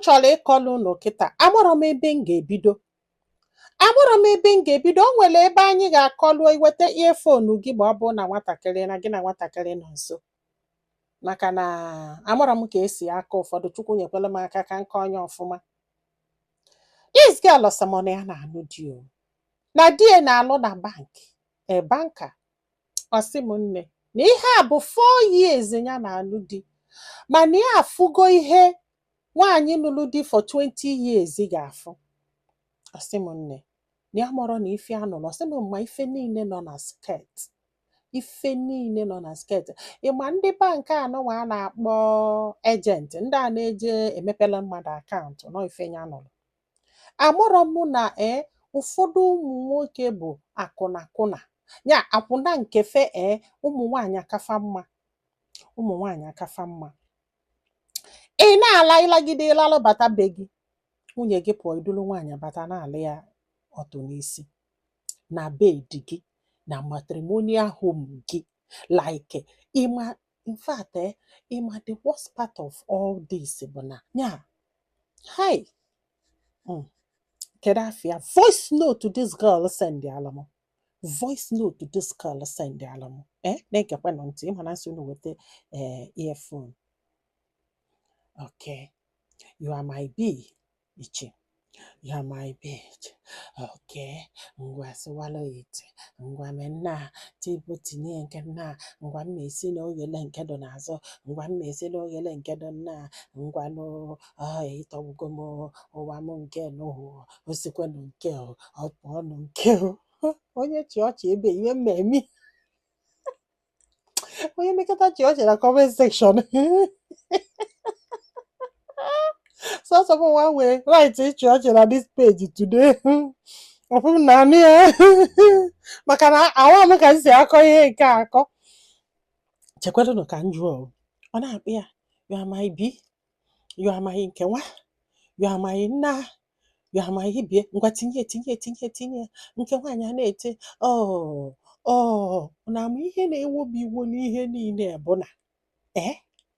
chọrọ ịkọlụ unu kịta amụrụ m ebe m ga-ebido o nwere ebe anyị ga-akọlụ iweta earphone gị ma ọ bụ na nwatakịrị na gị na nwatakịrị nọ nso maka na amụrụ m ka esi aka ụfọdụ chukwu nyekwala m aka ka nke onye ọfụma. This girl ọsamọna ya na-anụ di o na di ya na-alụ na banka ọsị m nne na ihe a bụ 4 years ya na-alụ di mana ya afụgo ihe nwaanyị nụlụ di for 20 years ga-afụ. Ọsị m nne na ya mụrụ na ife anụrụ ọsị m ma ife niile nọ na sket ịma ndị bankị anụnwa a na-akpọ ejent ndị a na-eje emepela mmadụ akaụntụ nọ ife ya nụrụ. Amụrụ m na ụfọdụ ụmụ nwoke bụ akwụna ya akwụna nke fe ụmụ nwaanyị akafa mma ị na-ala ịlagide ịlalụ bata be gị nwunye gị pụọ idulu nwaanyị bata na-alụ ya ọtụ n'isi na bed gị na matrimonial home gị like ịma in fact ịma the worst part of all this bụ na ya hi kedu afịa voice note to this girl send alamo voice note to this girl send alamo na-egekwa nụ ntị ịma na nso unu weta earphone. Okay, you are my bee ichi, you are my bitch. Okay, ngwa sịwala ite ngwa menna tibu tinye nke nna ngwa mmesi na oghele nke do n'azụ ngwa mmesi na oghele nke do nna ngwa no ịtọgbugo m ụwa m nke n'ụhụ osikwenụ nke ọnụ nke onye chi ọchị ebe ihe mmemme onye mekọta chi ọchị na comment section so someone will write ịchị ọchị na this page today ọfụm na anị ya maka na awa m ka m si akọ ihe nke akọ chekwadụnụ ka m jụọ ọ na-akpị ya you are my bee, you are my nkewa, you are my nna, you are my ibie ngwa tinye nke nwaanyị a na-ete na m ihe na-ewo m iwo n'ihe niile bụ na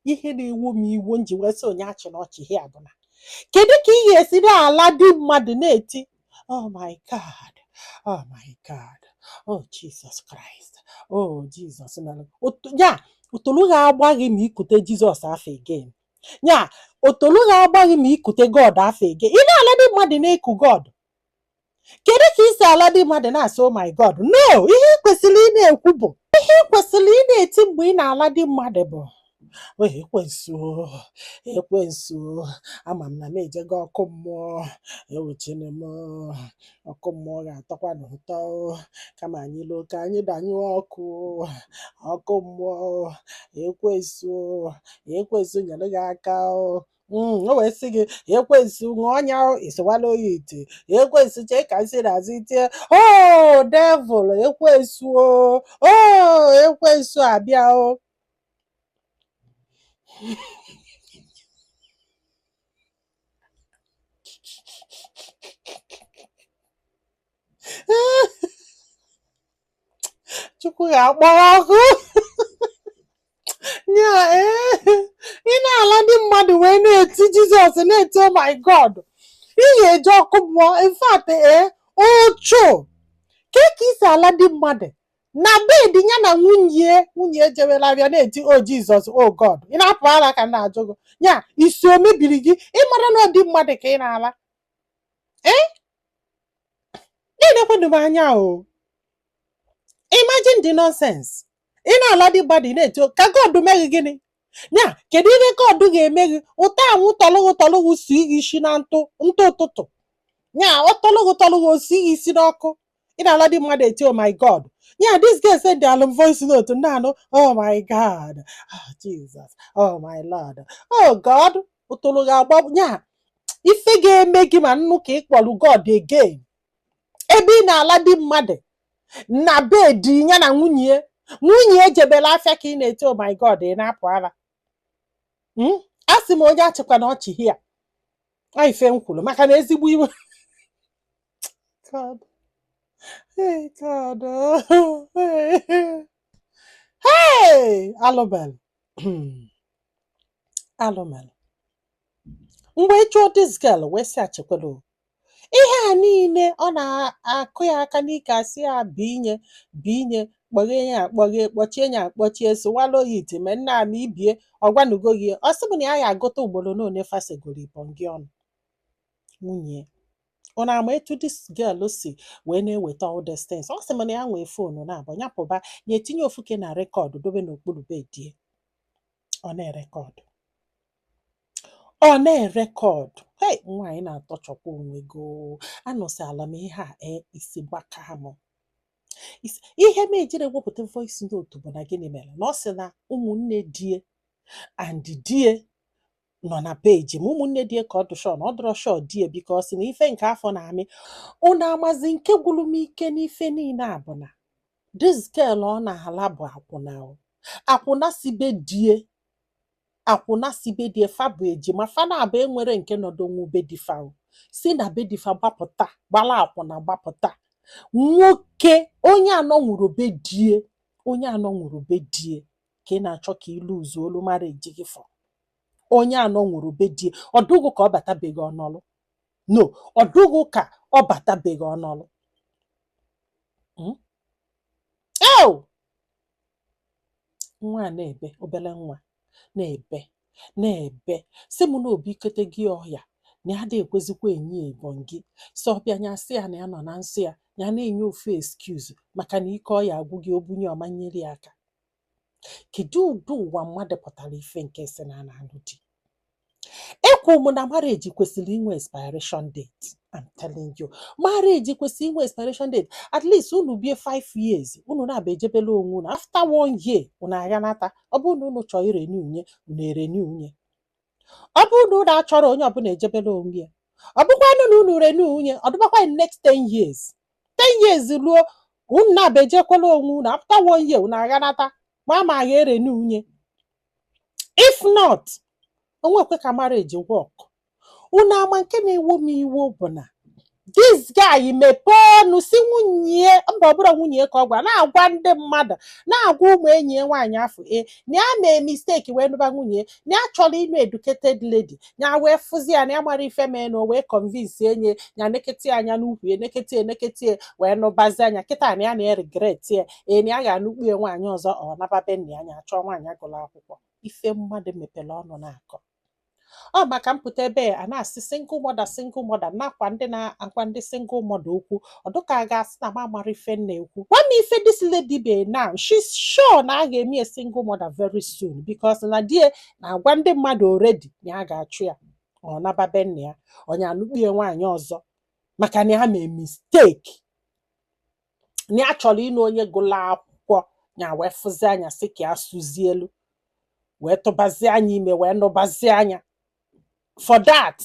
ihe na-ewo m iwo nji wee sị onye achị na ọchị ihe bụ na kedu ka ị ga-esi na-ala di mmadụ na-eti oh my God, oh my God, oh Jesus Christ, oh Jesus ya otolu ga-agba gị ma ikute Jizọs afọ again ya otolu ga-agba gị ma ikute God afọ again ị na-ala di mmadụ na-eku God. Kedu ka isi ala di mmadụ na-asị oh my God? No, ihe ị kwesịrị ị na-ekwu bụ ihe ị kwesịrị ị na-eti mgbe ị na-ala di mmadụ bụ ekwensu ama m na m ejego ọkụ mmụọ ewuchine m ọkụ mmụọ ga-atọkwa n'ụtọ kama anyị lụọ ka anyị danyụọ ọkụ mmụọ ekwensu nyere gị aka o wee sị gị ekwensu ṅụọ ọnya isiwala oyi ite ekwensu chee ka nsị na-azụ itie devil ekwensu abịa o Chukwu ga-akpọrọ ọkụ nya ị na-ala ndị mmadụ wee na-eti Jizọs na-eti oh my God ị ga-eji ọkụ mmụọ in fact ocho ka isi ala ndị mmadụ na bed ya na nwunye ejewela abịa na-eti oh Jesus oh God ị na-apụ ala ka na-ajụ gị ya isi o mebiri gị ịmara na ọdị mmadụ ka ị na-ala na-edekwadụ m anya o imagine the nonsense ị na-ala dị mmadụ na-eto ka God mee gị gịnị ya kedu ihe God ga-eme gị ụta anwụ tọlụgụ si gị isi na ntụ ụtụtụ ya ọ tọlụgụ osi gị isi n'ọkụ ị na-ala dị mmadụ eti oh my God ya this girl send the voice note na-anụ oh my God, oh Jesus, oh my Lord, oh God ụtụlụ ga-agba ya ife ga-eme gị ma nnụ ka ị kpọrọ God again ebe ị na-ala dị mmadụ na bedi ya na nwunye ejebela afịa ka ị na-eti oh my God ị na-apụ ara a sị m onye achịkwa na ọchị hia ife m kwuru maka na ezigbo iwe God, hey God, hey alụbel Mgbe chụọ this girl wee sị achekwelo ihe a niile ọ na-akụ ya aka n'ike asị ya bụ inye kpọghee ya akpọghee kpọchie ya akpọchie sowalo ya ite ma nna m ibie ọgwanugo gị ọ sị m na ya ya agụta ugboro n'one fasegoro ibọn gị ọnụ nwunye ọ na-ama etu this girl si wee na-eweta all these things ọ sị m na ya nwee foonu na-abụ nyapụba ya etinye ofuke na rekọdụ dobe n'okpuru bedie ọ na-erekọdụ hei nwaanyị na-atọchọkwa onwe go anụsịala m ihe a isi gbaka m ihe m ejiri ewepụta voice note bụ na gịnị mere na ọ sị na ụmụnne die and die nọ na peji m ụmụnne die ka ọ dụshọ na ọ dụrọ shọ die biko ọ sị na ife nke afọ na-amị ụnụ amazi nke gwụrụ m ike n'ife niile a bụ na this girl ọ na-ala bụ akwụna sibe die fa bụ ejima fa na-abụ enwere nke nọdonwu bedifa si na bedifa gbapụta gbala akwụna gbapụta nwoke onye anọ nwụrụ be die ka ị na-achọ ka ilu uzu olu mara eji gị fọ onye anọ nwụrụ be die ọdụgụ ka ọ batabeghị ọnọlụ no ọdụgụ ka ọ batabeghị ọnọlụ nwa na-ebe obere nwa na-ebe si m na obi kete gị ọhịa na ya da-ekwezikwa enye ebon gị so ọbịa nya sị ya na ya nọ na nsị ya na-enye ofu excuse maka na ike ọya agwụ gị obunye ọma nyere ya aka kedu ụdị ụwa mmadụ pụtara ife nke si na anụ di ekwu m na marriage kwesịrị inwe expiration date. I'm telling you marriage kwesịrị inwe expiration date at least unu bie 5 years unu na-aba ejebela onwe unu after 1 year unu aghanata ọ bụrụ na unu chọọ ireni unye unu ereni unye ọ bụrụ na unu achọrọ onye ọbụla ejebela onwe ya ọ bụkwanụ na unu reni unye ọ dụbakwa next 10 years ruo unu na-aba ejekwela onwe unu after 1 year unu aghanata ma agha ereni unye if not onwekwe ka marriage work unu ama nke na-ewo m iwu bụ na this guy mepee ọnụ si nwunye mba ọbụla nwunye ka ọ gwa na-agwa ndị mmadụ na-agwa ụmụ enyi ya nwaanyị afọ na ya mee mistake wee nụba nwunye na ya chọrọ ịnụ educated lady ya wee fụzi ya na ya mara ife mee na o wee convince enye ya nekete anya n'ukwu ya nekete wee nụbazi anya kịta na ya na-regret ya na ya ga-anụkpu ya nwaanyị ọzọ ọ nababe nna ya anya chọọ nwaanyị agụrụ akwụkwọ ife mmadụ mepere ọnụ na-akọ ọ maka mpụta ebe a na-asị single mother nakwa ndị na-agwa ndị single mother okwu ọdụka a ga-asị na mamara ife na-ekwu gwa m ife this lady be now she's sure na a ga-eme a single mother very soon because na die na-agwa ndị mmadụ already na ya ga-achụ ya ọ nababe nna ya onye anụkpue nwaanyị ọzọ maka na ya mee mistake na ya chọrọ ịnụ onye gụrụ akwụkwọ ya wee fụzi anya sị ka ya sụzie elu wee tụbazie anya ime wee nụbazie anya for that